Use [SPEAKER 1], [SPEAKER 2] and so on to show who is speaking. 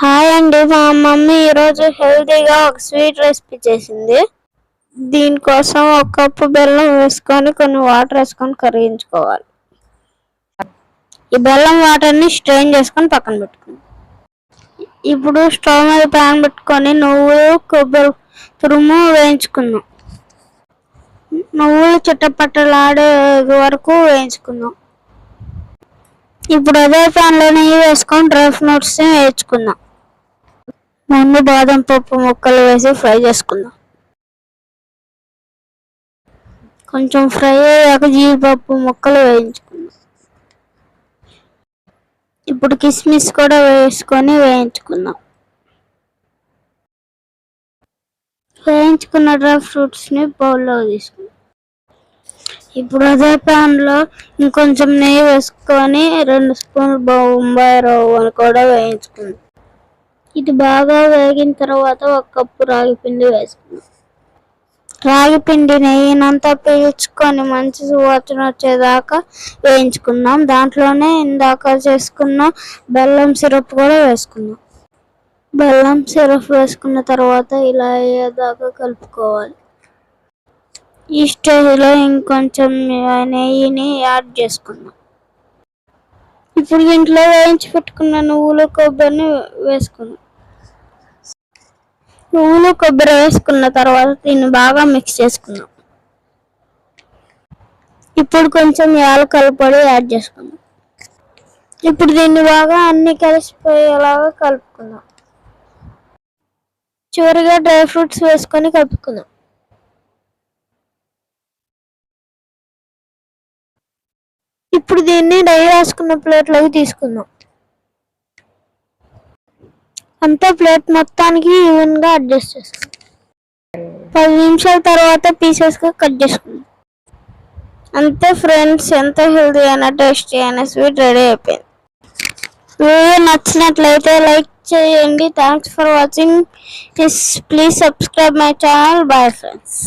[SPEAKER 1] Hi అండి, మా mummy ఈరోజు హెల్తీగా ఒక స్వీట్ రెసిపీ చేసింది. దీనికోసం ఒక కప్పు బెల్లం వేసుకొని కొన్ని వాటర్ వేసుకొని కరిగించుకోవాలి. ఈ బెల్లం వాటర్ని స్ట్రెయిన్ చేసుకొని పక్కన పెట్టుకుందాం. ఇప్పుడు స్టవ్ మీద ప్యాన్ పెట్టుకొని నువ్వులు కొబ్బరి తురుము వేయించుకుందాం. నువ్వులు చిట్టపట్టలాడే వరకు వేయించుకుందాం. ఇప్పుడు అదే ప్యాన్లో నెయ్యి వేసుకొని డ్రై ఫ్రూట్స్ని వేయించుకుందాం. ముందు బాదం పప్పు ముక్కలు వేసి ఫ్రై చేసుకుందాం. కొంచెం ఫ్రై అయ్యాక జీడిపప్పు ముక్కలు వేయించుకుందాం. ఇప్పుడు కిస్మిస్ కూడా వేసుకొని వేయించుకుందాం. వేయించుకున్న డ్రై ఫ్రూట్స్ని బౌల్లో తీసుకుందాం. ఇప్పుడు అదే ప్యాన్లో ఇంకొంచెం నెయ్యి వేసుకొని 2 స్పూన్లు బొంబాయి రవ్వను కూడా వేయించుకుందాం. ఇది బాగా వేగిన తర్వాత 1 కప్పు రాగి పిండి వేసుకుందాం. రాగి పిండి నెయ్యినంతా పీల్చుకొని మంచి సువాసన వచ్చేదాకా వేయించుకుందాం. దాంట్లోనే ఇందాక చేసుకున్న బెల్లం సిరప్ కూడా వేసుకుందాం. బెల్లం సిరప్ వేసుకున్న తర్వాత ఇలా అయ్యేదాకా కలుపుకోవాలి. ఈ స్టేజ్లో ఇంకొంచెం నెయ్యిని యాడ్ చేసుకుందాం. ఇప్పుడు దీంట్లో వేయించి పెట్టుకున్న నువ్వులు కొబ్బరిని వేసుకుందాం. నువ్వులు కొబ్బరి వేసుకున్న తర్వాత దీన్ని బాగా మిక్స్ చేసుకుందాం. ఇప్పుడు కొంచెం యాలకుల పొడి యాడ్ చేసుకుందాం. ఇప్పుడు దీన్ని బాగా అన్ని కలిసిపోయేలాగా కలుపుకుందాం. చివరిగా డ్రై ఫ్రూట్స్ వేసుకొని కలుపుకుందాం. ఇప్పుడు దీన్ని నెయ్యి రాసుకున్న ప్లేట్లోకి తీసుకుందాం. అంతా ప్లేట్ మొత్తానికి ఈవెన్గా అడ్జస్ట్ చేసుకుందాం. 10 నిమిషాల తర్వాత పీసెస్గా కట్ చేసుకుందాం. అంతే ఫ్రెండ్స్, ఎంతో హెల్తీ అయిన టేస్టీ అయిన స్వీట్ రెడీ అయిపోయింది. వీడియో నచ్చినట్లయితే లైక్ చేయండి. Thanks for watching. Please subscribe my channel. Bye friends.